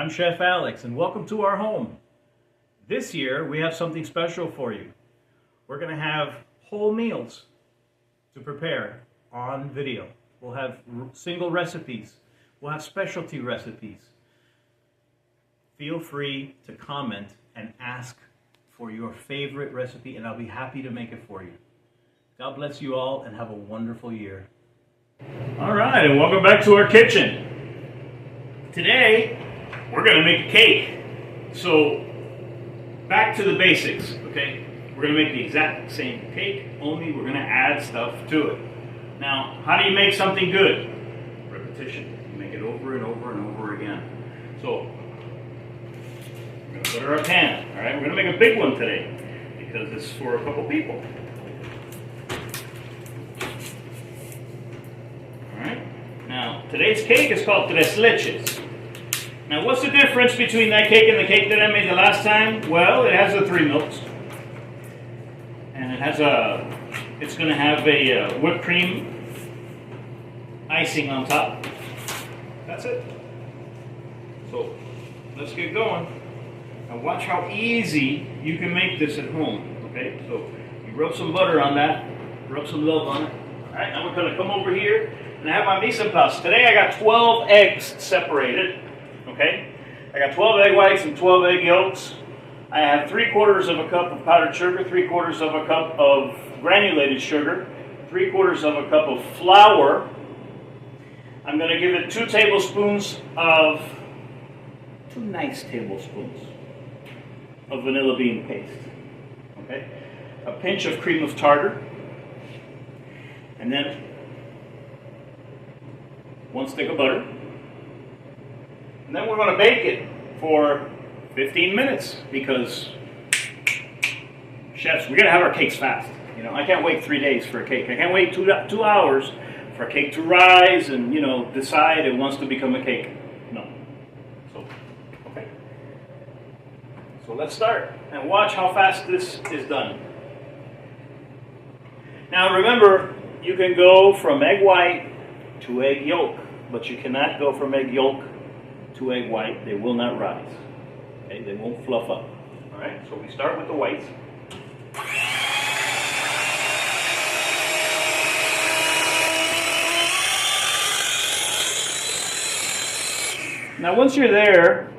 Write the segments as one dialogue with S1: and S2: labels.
S1: I'm Chef Alex, and welcome to our home. This year, we have something special for you. We're going to have whole meals to prepare on video. We'll have single recipes. We'll have specialty recipes. Feel free to comment and ask for your favorite recipe, and I'll be happy to make it for you. God bless you all, and have a wonderful year. All right, and welcome back to our kitchen. Today, we're going to make a cake. So, back to the basics, okay? We're going to make the exact same cake, only we're going to add stuff to it. Now, how do you make something good? Repetition. You make it over and over and over again. So, we're going to put it in our pan, all right? We're going to make a big one today because it's for a couple people. All right? Now, today's cake is called tres leches. Now, what's the difference between that cake and the cake that I made the last time? Well, it has the 3 milks. And it has it's going to have a whipped cream icing on top. That's it. So, let's get going. And watch how easy you can make this at home. Okay, so you rub some butter on that, rub some love on it. All right, now we're going to come over here and I have my mise en place. Today I got 12 eggs separated. Okay, I got 12 egg whites and 12 egg yolks. I have 3/4 of a cup of powdered sugar, 3/4 of a cup of granulated sugar, 3/4 of a cup of flour. I'm going to give it 2 tablespoons of, 2 nice tablespoons of vanilla bean paste. Okay, a pinch of cream of tartar, and then 1 stick of butter. And then we're going to bake it for 15 minutes because, chefs, we're going to have our cakes fast. You know, I can't wait 3 days for a cake. I can't wait 2 hours for a cake to rise and, you know, decide it wants to become a cake. No. So, okay. So let's start and watch how fast this is done. Now remember, you can go from egg white to egg yolk, but you cannot go from egg yolk to egg white. They will not rise. Okay, they won't fluff up. All right, so we start with the whites. Now once you're there,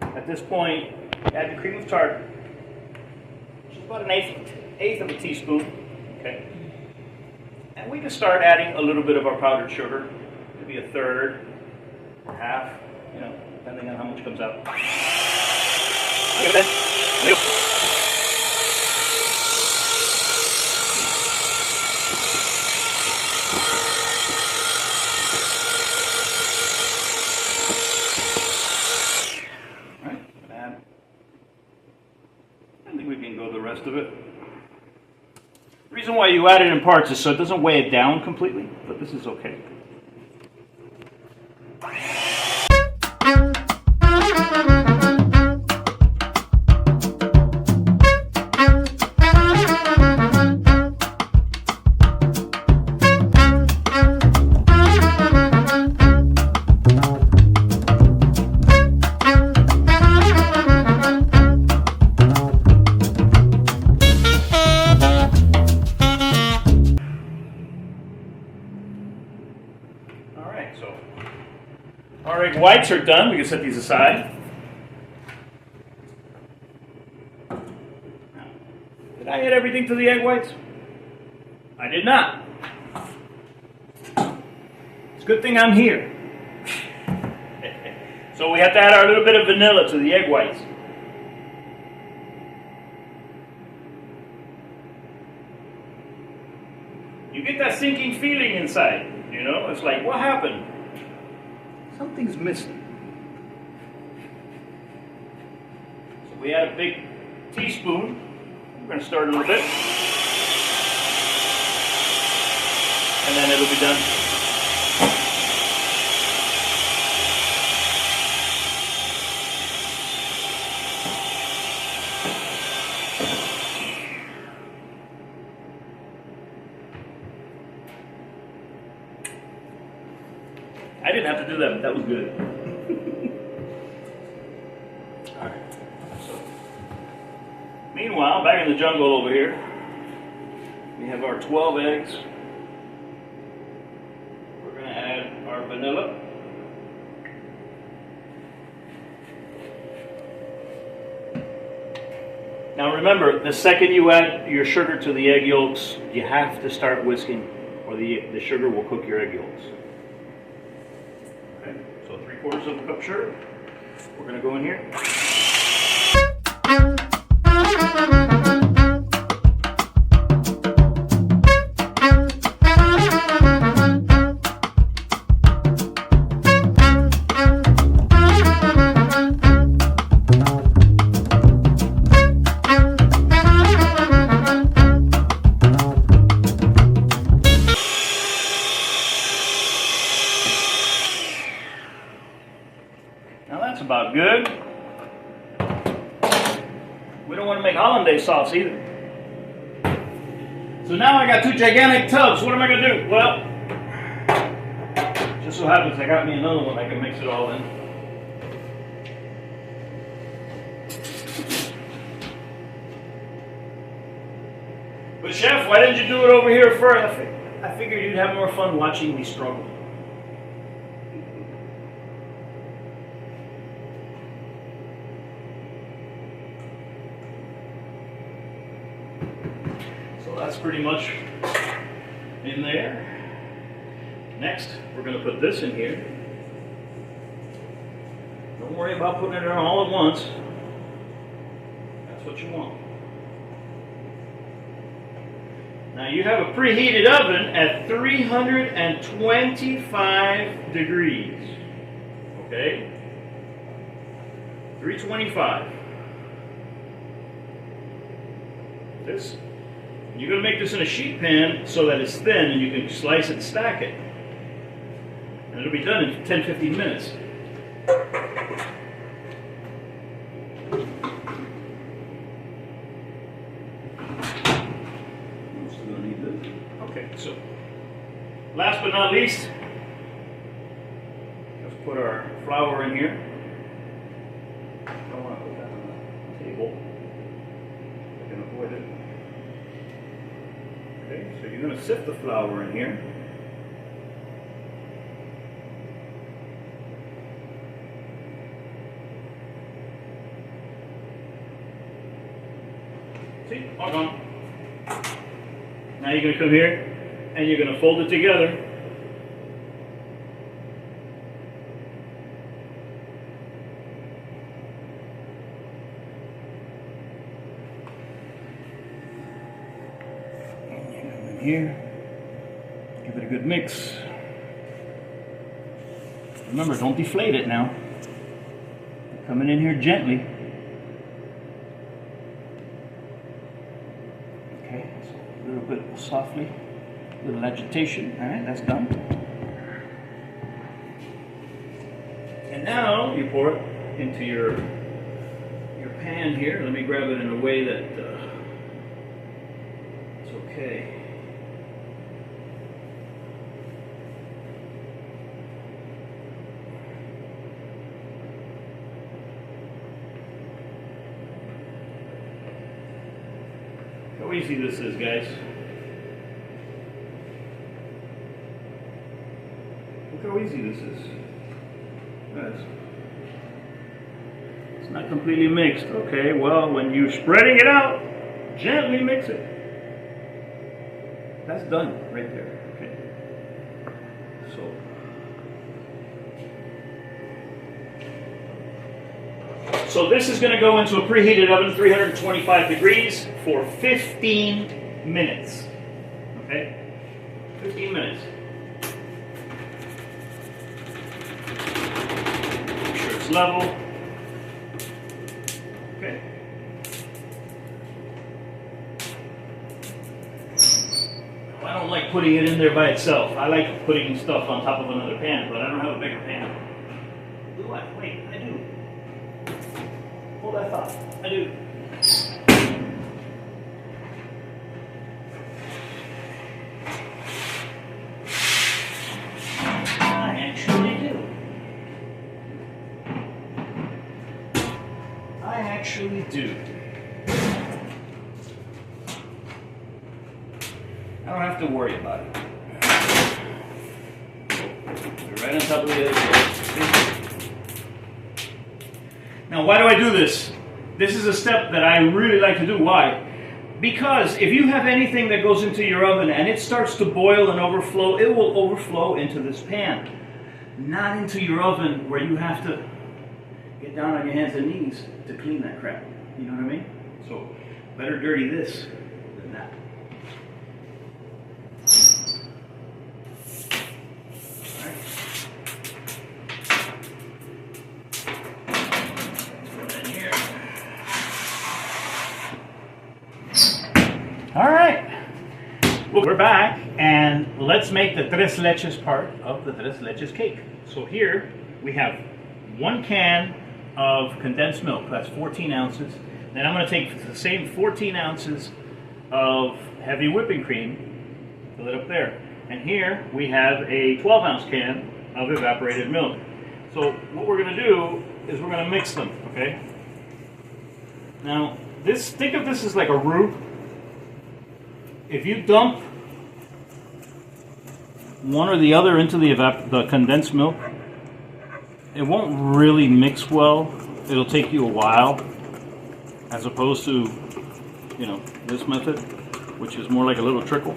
S1: at this point, add the cream of tartar, which is about an eighth of a teaspoon. Okay, and we can start adding a little bit of our powdered sugar, maybe 1/3 or half. You know, depending on how much comes out. Alright, add. I think we can go the rest of it. The reason why you add it in parts is so it doesn't weigh it down completely, but this is okay. So, our egg whites are done. We can set these aside. Now, did I add everything to the egg whites? I did not. It's a good thing I'm here. So we have to add our little bit of vanilla to the egg whites. You get that sinking feeling inside. You know, it's like, what happened? Something's missing. So we add a big teaspoon. We're going to start a little bit. And then it'll be done. I didn't have to do that, but that was good. meanwhile, back in the jungle over here, we have our 12 eggs. We're going to add our vanilla. Now remember, the second you add your sugar to the egg yolks, you have to start whisking, or the sugar will cook your egg yolks. Okay, so 3/4 of a cup sugar. We're going to go in here. Now that's about good. We don't want to make hollandaise sauce either. So now I got 2 gigantic tubs. What am I going to do? Well, just so happens I got me another one I can mix it all in. But chef, why didn't you do it over here first? I figured you'd have more fun watching me struggle. So that's pretty much in there. Next, we're going to put this in here. Don't worry about putting it in all at once. That's what you want. Now you have a preheated oven at 325 degrees. Okay? 325. This. You're going to make this in a sheet pan so that it's thin and you can slice it and stack it. And it'll be done in 10-15 minutes. I'm still going to need this. Okay, so last but not least, let's put our flour in here. Don't want to put that on the table. I can avoid it. Okay, so you're going to sift the flour in here. See, all gone. Now you're going to come here and you're going to fold it together. Here, give it a good mix. Remember, don't deflate it now. Coming in here gently. Okay, so a little bit softly, a little agitation. All right, that's done. And now you pour it into your pan here. Let me grab it in a way that it's okay. How easy this is, guys. Look how easy this is. Guys. It's not completely mixed. Okay, well, when you're spreading it out, gently mix it. That's done right there. Okay. So this is going to go into a preheated oven, 325 degrees, for 15 minutes. Okay? 15 minutes. Make sure it's level. Okay. I don't like putting it in there by itself. I like putting stuff on top of another pan, but I don't have a bigger pan. Do I? Wait, I do. Hold that thought. I do. I actually do. I actually do. don't have to worry about it. They're right on top of the other cake. Now, why do I do this? This is a step that I really like to do. Why? Because if you have anything that goes into your oven and it starts to boil and overflow, it will overflow into this pan. Not into your oven where you have to get down on your hands and knees to clean that crap. You know what I mean? So, better dirty this than that. All right, well, we're back, and let's make the tres leches part of the tres leches cake. So here we have 1 can of condensed milk. That's 14 ounces. Then I'm going to take the same 14 ounces of heavy whipping cream, fill it up there. And here we have a 12-ounce can of evaporated milk. So what we're going to do is we're going to mix them, okay? Now, think of this as like a roux. If you dump one or the other into the condensed milk, it won't really mix well. It'll take you a while, as opposed to, you know, this method, which is more like a little trickle.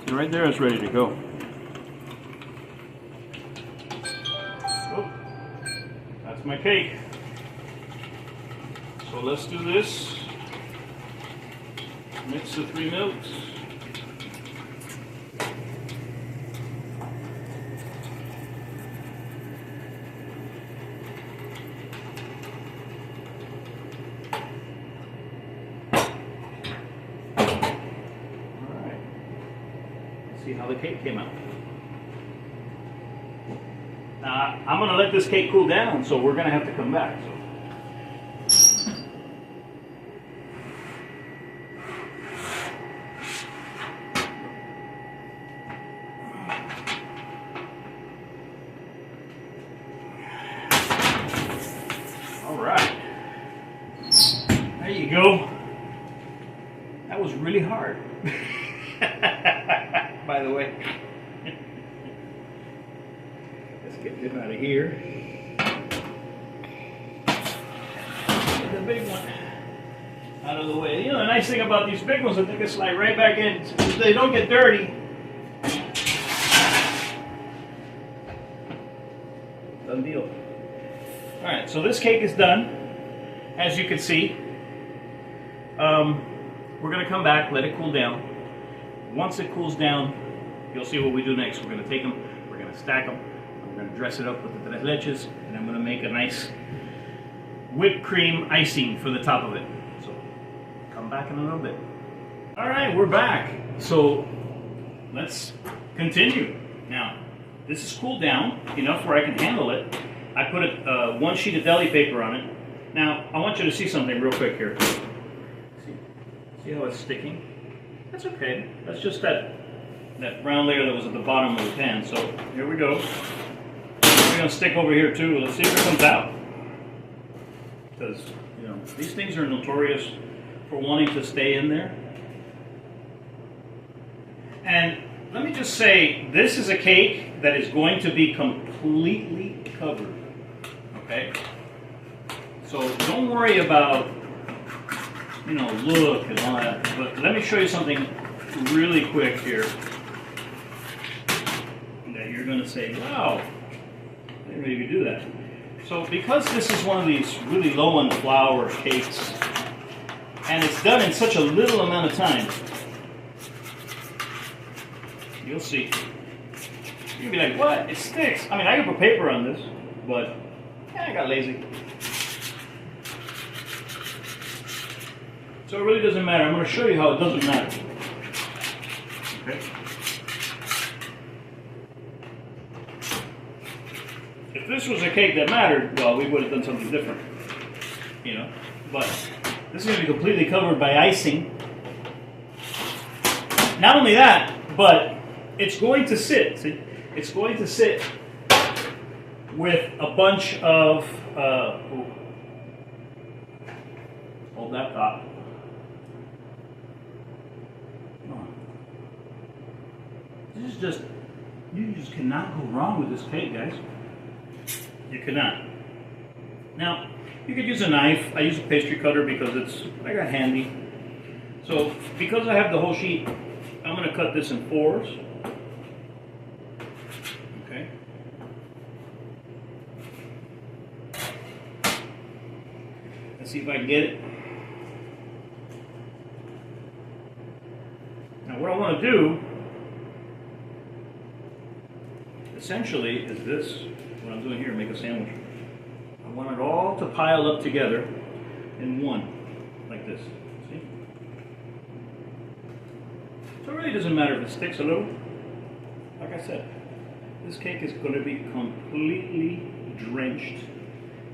S1: See, right there, it's ready to go. Oh, that's my cake. So let's do this. Mix the 3 milks. Alright. Let's see how the cake came out. Now, I'm going to let this cake cool down, so we're going to have to come back. So. There you go. That was really hard. By the way. Let's get this out of here. Get the big one out of the way. You know, the nice thing about these big ones is they can slide right back in. They don't get dirty. Done deal. Alright, so this cake is done. As you can see, we're going to come back, let it cool down. Once it cools down, you'll see what we do next. We're going to take them, we're going to stack them, we're going to dress it up with the tres leches, and I'm going to make a nice whipped cream icing for the top of it. So, come back in a little bit. Alright, we're back. So, let's continue. Now, this is cooled down enough where I can handle it. I put 1 sheet of deli paper on it. Now, I want you to see something real quick here. See how it's sticking? That's okay. That's just that brown layer that was at the bottom of the pan. So, here we go. We're going to stick over here too. Let's see if it comes out. Because, you know, these things are notorious for wanting to stay in there. And let me just say, this is a cake that is going to be completely covered. Okay? So don't worry about, you know, look and all that. But let me show you something really quick here that you're going to say, wow, I didn't know you could do that. So because this is one of these really low on flour cakes, and it's done in such a little amount of time, you'll see. You'll be like, what? It sticks. I mean, I can put paper on this, but I got lazy. So it really doesn't matter. I'm going to show you how it doesn't matter. Okay? If this was a cake that mattered, well, we would have done something different. You know? But this is going to be completely covered by icing. Not only that, but it's going to sit. See? It's going to sit with a bunch of... hold that thought. This is just, you just cannot go wrong with this cake, guys. You cannot. Now, you could use a knife. I use a pastry cutter because I got handy. So, because I have the whole sheet, I'm going to cut this in 4s. Okay. Let's see if I can get it. Now, what I want to do, essentially, is this. What I'm doing here, make a sandwich. I want it all to pile up together in one, like this. See? So it really doesn't matter if it sticks a little. Like I said, this cake is going to be completely drenched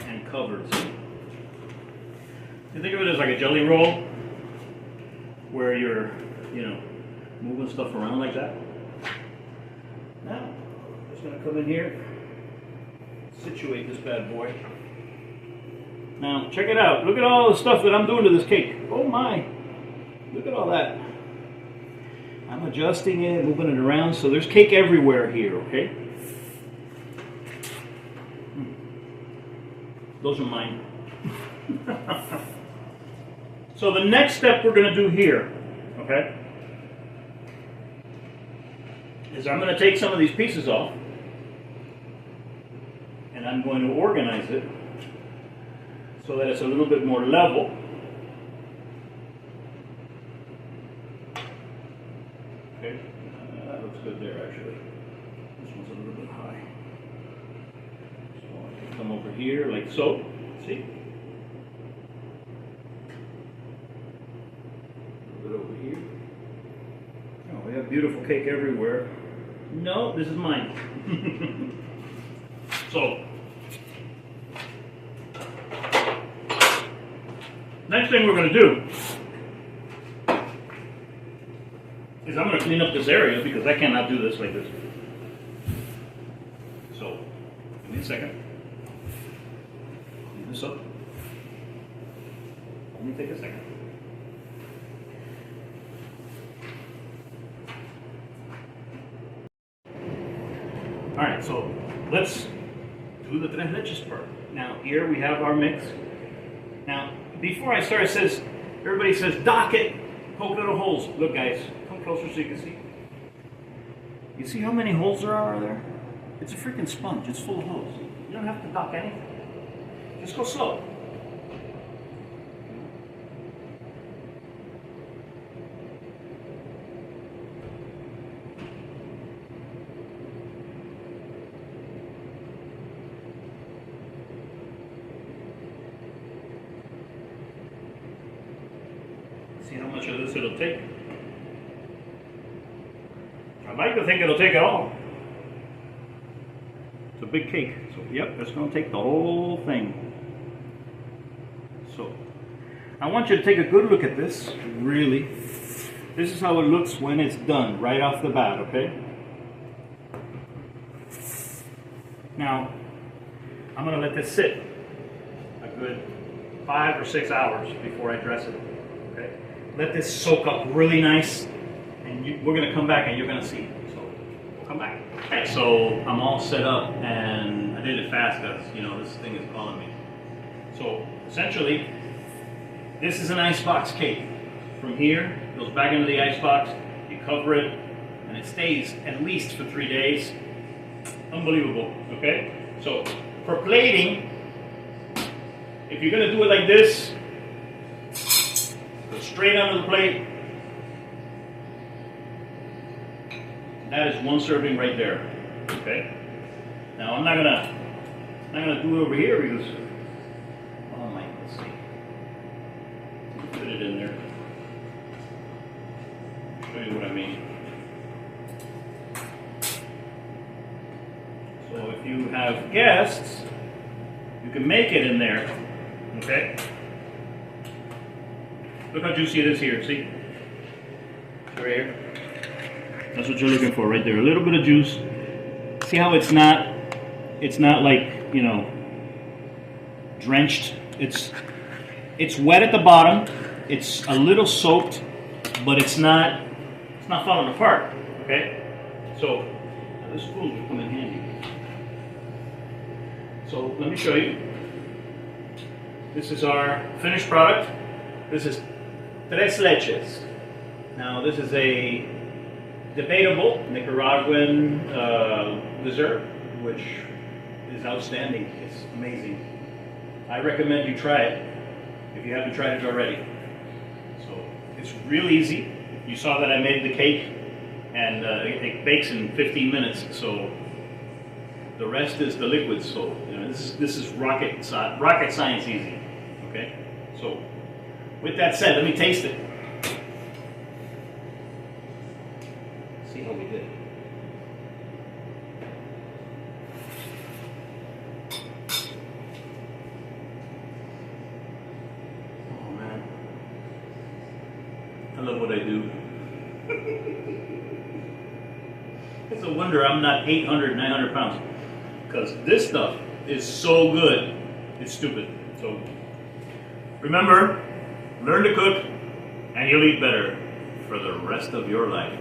S1: and covered. See? You think of it as like a jelly roll, where you're, moving stuff around like that. Now, I'm just going to come in here, situate this bad boy. Now, check it out. Look at all the stuff that I'm doing to this cake. Oh my! Look at all that. I'm adjusting it, moving it around, so there's cake everywhere here, okay? Those are mine. So the next step we're going to do here, okay, is I'm going to take some of these pieces off and I'm going to organize it so that it's a little bit more level. Okay, that looks good there actually. This one's a little bit high. So I can come over here like so, see? Over here. Oh, we have beautiful cake everywhere. No, this is mine. So, next thing we're going to do is I'm going to clean up this area because I cannot do this like this. So, give me a second. Clean this up. Let me take a second. Alright, so let's do the tres leches part. Now, here we have our mix. Now, before I start, everybody says, dock it, poke little holes. Look, guys, come closer so you can see. You see how many holes there are there? It's a freaking sponge. It's full of holes. You don't have to dock anything. Just go slow. See how much of this it'll take. I'd like to think it'll take it all. It's a big cake, so yep, it's going to take the whole thing. So, I want you to take a good look at this, really. This is how it looks when it's done, right off the bat, okay? Now, I'm going to let this sit a good 5 or 6 hours before I dress it. Okay? Let this soak up really nice, and we're going to come back and you're going to see. So, we'll come back. Okay, so I'm all set up, and I did it fast because, this thing is calling me. So, essentially, this is an icebox cake. From here, it goes back into the icebox, you cover it, and it stays at least for 3 days. Unbelievable, okay? So, for plating, if you're going to do it like this, go straight onto the plate. That is 1 serving right there, okay? Now, I'm not gonna do it over here because, oh my, let's see. Put it in there. Show you what I mean. So if you have guests, you can make it in there, okay? Look how juicy it is here, see? Right here. That's what you're looking for right there. A little bit of juice. See how it's not like, drenched. It's wet at the bottom. It's a little soaked, but it's not falling apart, okay? So this spoon will come in handy. So let me show you. This is our finished product. This is tres leches. Now this is a debatable Nicaraguan dessert, which is outstanding. It's amazing. I recommend you try it if you haven't tried it already. So it's real easy. You saw that I made the cake, and it bakes in 15 minutes. So the rest is the liquid. So you know, this is rocket science easy. Okay. So with that said, let me taste it. See how we did. Oh man, I love what I do. It's a wonder I'm not 800, 900 pounds, because this stuff is so good, it's stupid. So remember, learn to cook and you'll eat better for the rest of your life.